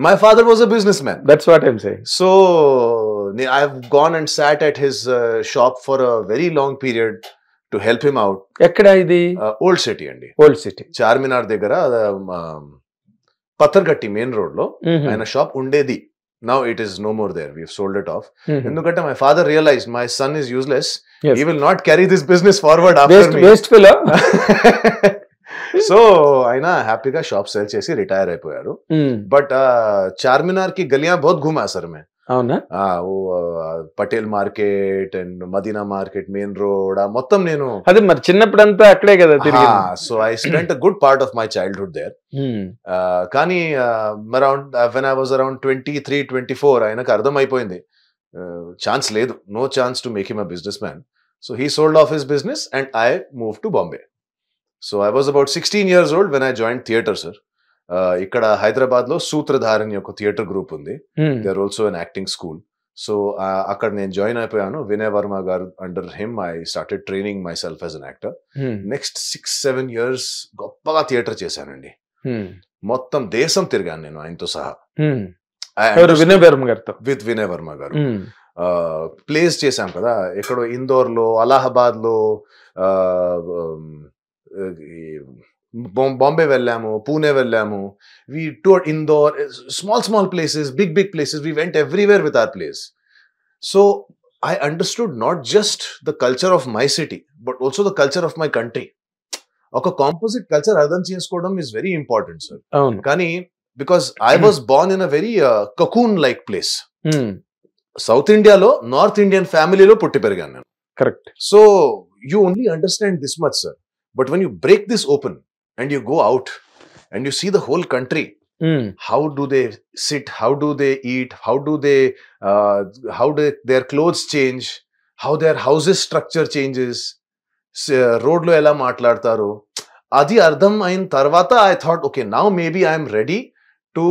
My father was a businessman. That's what I'm saying. So I've gone and sat at his shop for a very long period to help him out. ఎక్కడ ఇది? Old City andi. Old City. Charminar దగ్గర Pathargatti main road లో ఆయన shop ఉండేది. Now it is no more there. We've sold it off. ఎందుకంటే my father realized my son is useless. Yes. He will not carry this business forward after me. Waste fellow. So ఆయన హ్యాపీగా shop sale చేసి retire అయిపోయారు. But Charminar కి గలియా బహుత్ ఘుమా sir మే. అవునా? పటేల్ మార్కెట్ అండ్ మదీనా మార్కెట్ మెయిన్ రోడ్ మొత్తం నేను అదే మరి చిన్నప్పుడంతా అక్కడే కదా తిరిగి. So I spent a good part of my childhood there. కానీ around when I was around 23-24 ఆయనకు అర్థం అయిపోయింది ఛాన్స్ లేదు, no chance to make him a businessman. So he sold of his business and I move to Bombay. So I was about 16 years old when I joined theatre, sir. ఇక్కడ హైదరాబాద్ లో సూత్రధార్ అని ఒక theatre group ఉంది. They are also an acting school. So అక్కడ నేను join అయిపోయాను. వినయ్ వర్మ గారు under him I started training myself as an actor. Next 6-7 years గొప్పగా థియేటర్ చేశానండి. మొత్తం దేశం తిరిగాను నేను ఆయనతో సహా. వినయ్ వర్మ గారితో, విత్ వినయ్ వర్మ గారు ప్లేస్ చేశాం కదా, ఎక్కడో ఇందోర్ లో, అలహాబాద్ లో, బాంబే వెళ్ళాము, పూణే వెళ్ళాము. We toured Indore, small places, big places. We went everywhere with our place. So I understood not just the culture of my city but also the culture of my country. ఒక composite culture అర్థం చేసుకోవడం is very important sir. కానీ because I was born in a very cocoon like place. South ఇండియాలో north Indian ఫ్యామిలీలో పుట్టి పెరిగాను నేను. Correct. So you only understand this much sir. But when you break this open and you go out and you see the whole country, how do they sit, how do they eat, how do their clothes change, how their houses structure changes, road lo ela maatladtaru, adi ardham ayin tarvata I thought, okay, now maybe I am ready to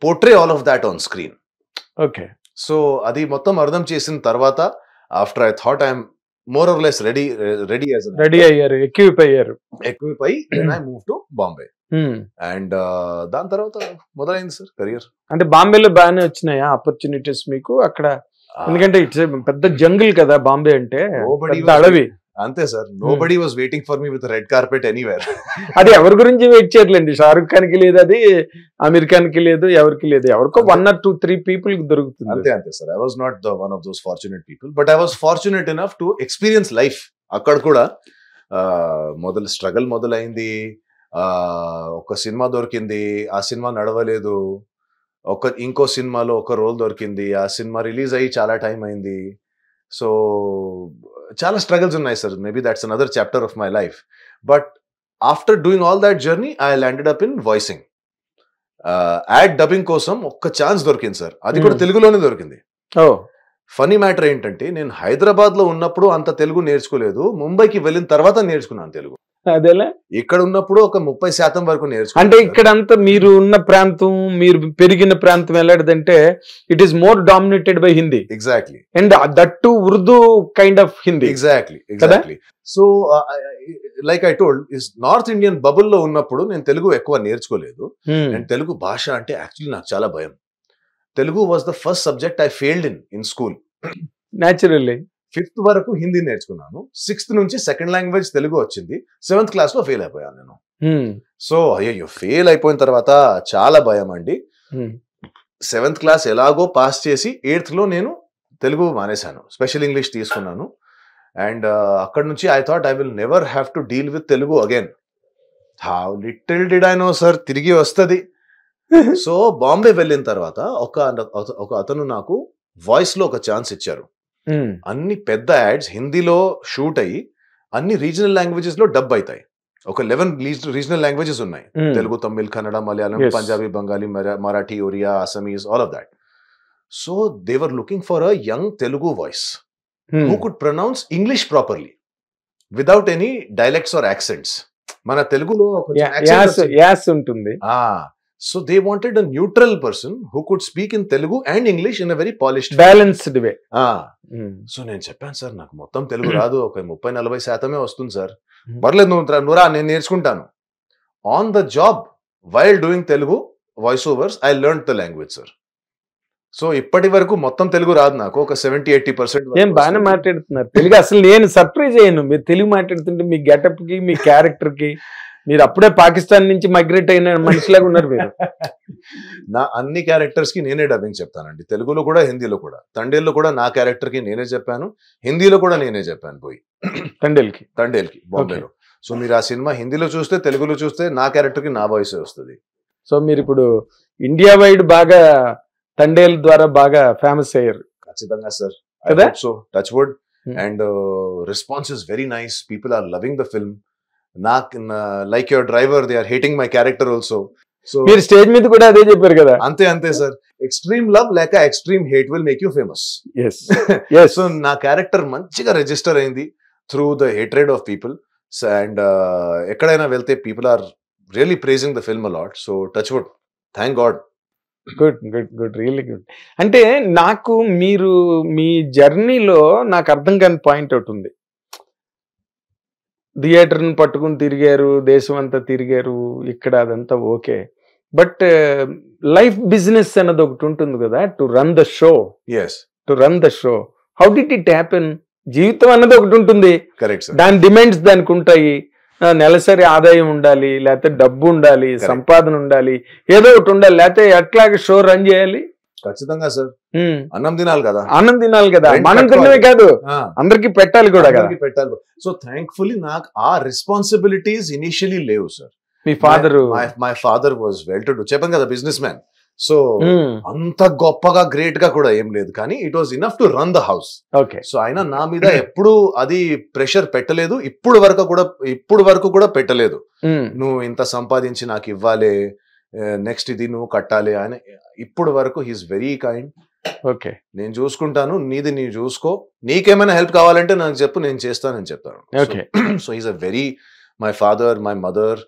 portray all of that on screen. Okay. So adi mottam ardham chesin tarvata, after I thought I am more or less ready as an ready అయ్యారు, equip అయ్యి then I moved to Bombay. And దాని తర్వాత మొదలైంది sir career. అంటే బాంబేలో బాగానే వచ్చినాయా opportunities మీకు అక్కడ? ఎందుకంటే ఇట్స్ పెద్ద జంగిల్ కదా బాంబే అంటే, అడవి. అంతే sir, nobody was waiting for me with red carpet anywhere. అది ఎవరి గురించి వెయిట్ చేయట్లేండి. షారుఖ్ ఖాన్ కి లేదు, అది అమీర్ ఖాన్ కి లేదు, ఎవరికి లేదు. ఎవరికో 1 or 2-3 people కి దొరుకుతుంది. అంతే sir. I was not the one of those fortunate people, but I was fortunate enough to experience life. అక్కడ కూడా స్ట్రగల్ మొదలైంది. ఒక సినిమా దొరికింది, ఆ సినిమా నడవలేదు. ఇంకో సినిమాలో ఒక రోల్ దొరికింది, ఆ సినిమా రిలీజ్ అయ్యి చాలా టైం అయింది. సో చాలా స్ట్రగల్స్ ఉన్నాయి sir. Maybe that's another chapter of my life. But after doing all that journey I landed up in voicing. Add dubbing కోసం ఒక్క ఛాన్స్ దొరికింది సార్. అది కూడా తెలుగులోనే దొరికింది. ఫనీ మ్యాటర్ ఏంటంటే, నేను హైదరాబాద్ లో ఉన్నప్పుడు అంత తెలుగు నేర్చుకోలేదు. ముంబైకి వెళ్ళిన తర్వాత నేర్చుకున్నాను తెలుగు. అదేలా ఇక్కడ ఉన్నప్పుడు ఒక 30% వరకు నేర్చుకున్నాను. అంటే ఇక్కడంతా మీరు ఉన్న ప్రాంతం, మీరు పెరిగిన ప్రాంతం ఎలాంటిదంటే it is more dominated by Hindi. Exactly. And that to Urdu kind of Hindi. Exactly. So like I told, is north Indian bubble లో ఉన్నప్పుడు నేను తెలుగు ఎక్కువ నేర్చుకోలేదు. అండ్ తెలుగు భాష అంటే యాక్చువల్లీ నాకు చాలా భయం. Telugu was the first subject I failed in school. Naturally 5th వరకు హిందీ నేర్చుకున్నాను. 6th నుంచి సెకండ్ లాంగ్వేజ్ తెలుగు వచ్చింది. 7th క్లాస్ లో ఫెయిల్ అయిపోయాను నేను. సో అయ్యో, ఫెయిల్ అయిపోయిన తర్వాత చాలా భయం అండి. 7th క్లాస్ ఎలాగో పాస్ చేసి 8th లో నేను తెలుగు మానేశాను, స్పెషల్ ఇంగ్లీష్ తీసుకున్నాను. అండ్ అక్కడ నుంచి I thought I will never have to deal with Telugu again. How little did I know sir, తిరిగి వస్తుంది. సో బాంబే వెళ్ళిన తర్వాత ఒక అతను నాకు వాయిస్ లో ఒక ఛాన్స్ ఇచ్చారు. అన్ని పెద్ద యాడ్స్ హిందీలో షూట్ అయ్యి అన్ని రీజనల్ లాంగ్వేజెస్ లో డబ్ అవుతాయి. ఒక 11 రీజనల్ లాంగ్వేజెస్ ఉన్నాయి. Telugu, Tamil, Kannada, Malayalam, Punjabi, Bengali, Marathi, Oriya, Assamese, all of that. So they were looking for a young Telugu voice who could pronounce English properly without any dialects or accents. మన తెలుగులో ఉంటుంది. So they wanted a neutral person who could speak in Telugu and English in a very polished, balanced way. So నేను చెప్పాను sir, నాకు మొత్తం తెలుగు రాదు, ఒక 30-40% వస్తుంది సార్. పర్లేదు, నువ్వు నేను నేర్చుకుంటాను. On the job while doing Telugu voice overs I learn the language sir. So ఇప్పటి వరకు మొత్తం తెలుగు రాదు నాకు, ఒక 70-80%. ఏం బాగానే మాట్లాడుతున్నారు తెలుగు. అసలు నేను సర్ప్రైజ్ అయ్యాను మీరు తెలుగు మాట్లాడుతుంటే. మీ గెటప్ కి మీ క్యారెక్టర్ కి మీరు అప్పుడే పాకిస్తాన్ నుంచి మైగ్రేట్ అయిన మనిషిలాగా ఉన్నారు మీరు. నా అన్ని క్యారెక్టర్స్ కి నేనే డబ్బింగ్ చెప్తానండి, తెలుగులో కూడా హిందీలో కూడా. తండేల్లో కూడా నా క్యారెక్టర్ కి నేనే చెప్పాను, హిందీలో కూడా నేనే చెప్పాను పోయి తండేల్కి బాంబేలో. సో మీరు ఆ సినిమా హిందీలో చూస్తే తెలుగులో చూస్తే నా క్యారెక్టర్ కి నా వాయిస్ వస్తుంది. సో మీరు ఇప్పుడు ఇండియా వైడ్ బాగా తండేల్ ద్వారా బాగా ఫేమస్ అయ్యారు. ఖచ్చితంగా సార్. కదా? So touch wood. And response is very nice, people are loving the film. నాకు like your driver, they are hating my character also. So మీరు స్టేజ్ మీద కూడా అదే చెప్పారు కదా. అంతే సార్. ఎక్స్ట్రీమ్ లవ్ లేక extreme hate will make you famous. So నా క్యారెక్టర్ మంచిగా రిజిస్టర్ అయింది through the hatred of people. And ఎక్కడైనా వెళ్తే people are really praising the film a lot. So touch would, thank God. Good really good. అంటే నాకు మీరు మీ జర్నీలో నాకు అర్థం కాని పాయింట్ ఒకటి ఉంది. థియేటర్ని పట్టుకుని తిరిగారు, దేశం అంతా తిరిగారు, ఇక్కడ అదంతా ఓకే. బట్ లైఫ్ బిజినెస్ అన్నది ఒకటి ఉంటుంది కదా, to run the show. How did it happen? జీవితం అన్నది ఒకటి ఉంటుంది, దాని డిమాండ్స్ దానికి ఉంటాయి. నెలసరి ఆదాయం ఉండాలి, లేకపోతే డబ్బు ఉండాలి, సంపాదన ఉండాలి, ఏదో ఒకటి ఉండాలి, లేకపోతే ఎట్లాగే షో రన్ చేయాలి. ఖచ్చితంగా సార్. అన్నం తినాలి కదా, మనం తినమే కాదు అందరికి పెట్టాలి కూడా కదా. సో థ్యాంక్ఫుల్లీ నాకు ఆ రెస్పాన్సిబిలిటీస్ ఇనిషియలీ లేవు sir. Me father? My father was well to do, చెప్పాను కదా, బిజినెస్ మ్యాన్. సో అంత గొప్పగా గ్రేట్ గా కూడా ఏం లేదు, కానీ it was enough to run the house. So ఆయన నా మీద ఎప్పుడు అది ప్రెషర్ పెట్టలేదు, ఇప్పుడు వరకు కూడా పెట్టలేదు. నువ్వు ఇంత సంపాదించి నాకు ఇవ్వాలి, నెక్స్ట్ ఇది నువ్వు కట్టాలి ఆయన. ఇప్పుడు వరకు హీస్ వెరీ కైండ్. ఓకే, నేను చూసుకుంటాను, నీది నీవు చూసుకో, నీకేమైనా హెల్ప్ కావాలంటే నాకు చెప్పు, నేను చేస్తానని చెప్తాను. So he's a very, my father, my mother,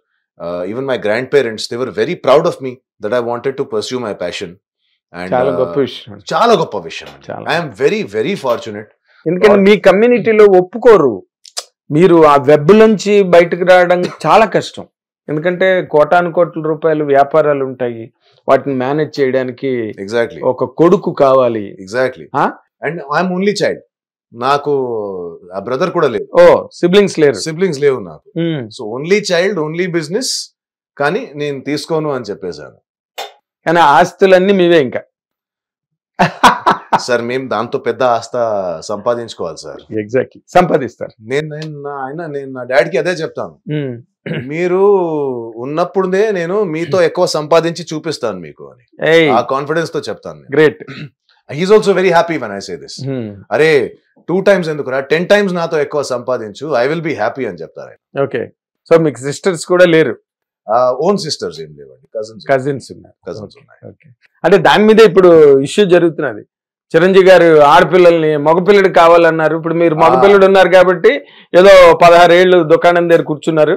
even my grandparents, they were very proud of me that I wanted to pursue my passion. And చాలా గొప్ప విషయం. I am very very fortunate. ఎందుకంటే మీ కమ్యూనిటీలో ఒప్పుకోరు, మీరు ఆ వెబ్ నుంచి బయటకు రావడం చాలా కష్టం. ఎందుకంటే కోటాను కోట్ల రూపాయలు వ్యాపారాలు ఉంటాయి, వాటిని మేనేజ్ చేయడానికి ఎగ్జాక్ట్లీ ఒక కొడుకు కావాలి. Exactly. And I'm only child, నాకు ఆ బ్రదర్ కూడా లేదు. సిబ్లింగ్స్ లేవు నాకు. So only child, only business, కానీ నేను తీసుకోను అని చెప్పేశాను. కానీ ఆస్తులన్నీ మీవే ఇంకా. సార్ మేము దాంతో పెద్ద ఆస్త సంపాదించుకోవాలి సార్. ఎగ్జాక్ట్లీ, సంపాదిస్తారు. నేను నా డాడీకి అదే చెప్తాను, మీరు ఉన్నప్పుడే నేను మీతో ఎక్కువ సంపాదించి చూపిస్తాను మీకు అని, ఆ కాన్ఫిడెన్స్ తో చెప్తాను. Great. He's also very happy when I say this. అరే 2 times ఎందుకురా, 10 times నాతో ఎక్కువ సంపాదించు, I will be happy అని చెప్తారు. ఓకే. సో మీకు సిస్టర్స్ కూడా లేరు? ఓన్ సిస్టర్స్ ఏం లేవండి, కజిన్స్ ఉన్నారు. ఓకే. అంటే దాని మీద ఇప్పుడు ఇష్యూ జరుగుతున్నది. చిరంజీవి గారు ఆడపిల్లల్ని మగపిల్లడు కావాలన్నారు. ఇప్పుడు మీరు మగపిల్లడు ఉన్నారు కాబట్టి ఏదో 16 ఏళ్ళు దుకాణం దగ్గర కూర్చున్నారు.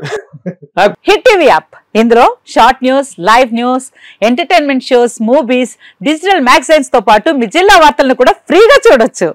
హిట్ టీవీ యాప్, ఇందులో short news, live news, entertainment shows, movies, digital magazines తో పాటు మీ జిల్లా వార్తలను కూడా ఫ్రీగా చూడొచ్చు.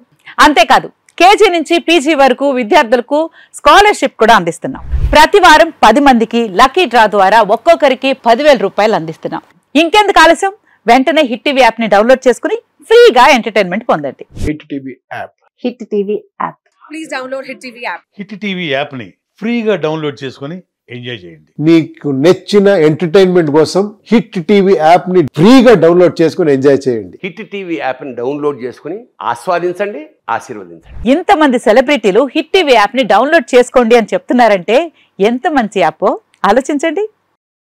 అంతేకాదు, కేజీ నుంచి పీజీ వరకు విద్యార్థులకు స్కాలర్షిప్ కూడా అందిస్తున్నాం. ప్రతి వారం 10 మందికి లక్కీ డ్రా ద్వారా ఒక్కొక్కరికి 10,000 రూపాయలు అందిస్తున్నాం. ఇంకెందుకు ఆలస్యం, వెంటనే హిట్ టీవీ యాప్ ని డౌన్లోడ్ చేసుకుని ఫ్రీగా ఎంటర్టైన్మెంట్ పొందండి. Hit TV app. Hit TV app. Please download hit TV app. Hit TV app ని ఫ్రీగా డౌన్లోడ్ చేసుకుని ఎంజాయ్ చేయండి. మీకు నచ్చిన ఎంటర్టైన్మెంట్ కోసం హిట్ టీవీ యాప్ ని ఫ్రీగా డౌన్లోడ్ చేసుకుని ఎంజాయ్ చేయండి. హిట్ టీవీ యాప్ ని డౌన్లోడ్ చేసుకుని ఆస్వాదించండి, ఆశీర్వదించండి. ఇంతమంది సెలబ్రిటీలు హిట్ టీవీ యాప్ ని డౌన్లోడ్ చేసుకోండి అని చెప్తున్నారంటే ఎంత మంచి యాప్ ఆలోచించండి.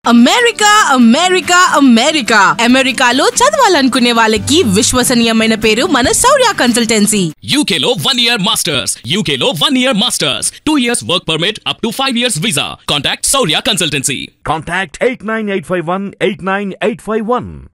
అమెరికా అమెరికా అమెరికా అమెరికాలో చదవాలనుకునే వాళ్ళకి విశ్వసనీయమైన పేరు మన శౌర్య కన్సల్టెన్సీ. UK లో 1 year masters, UK లో 1 year masters, 2 years work permit up to 5 years visa. Contact Shaurya Consultancy. Contact 89851 89851.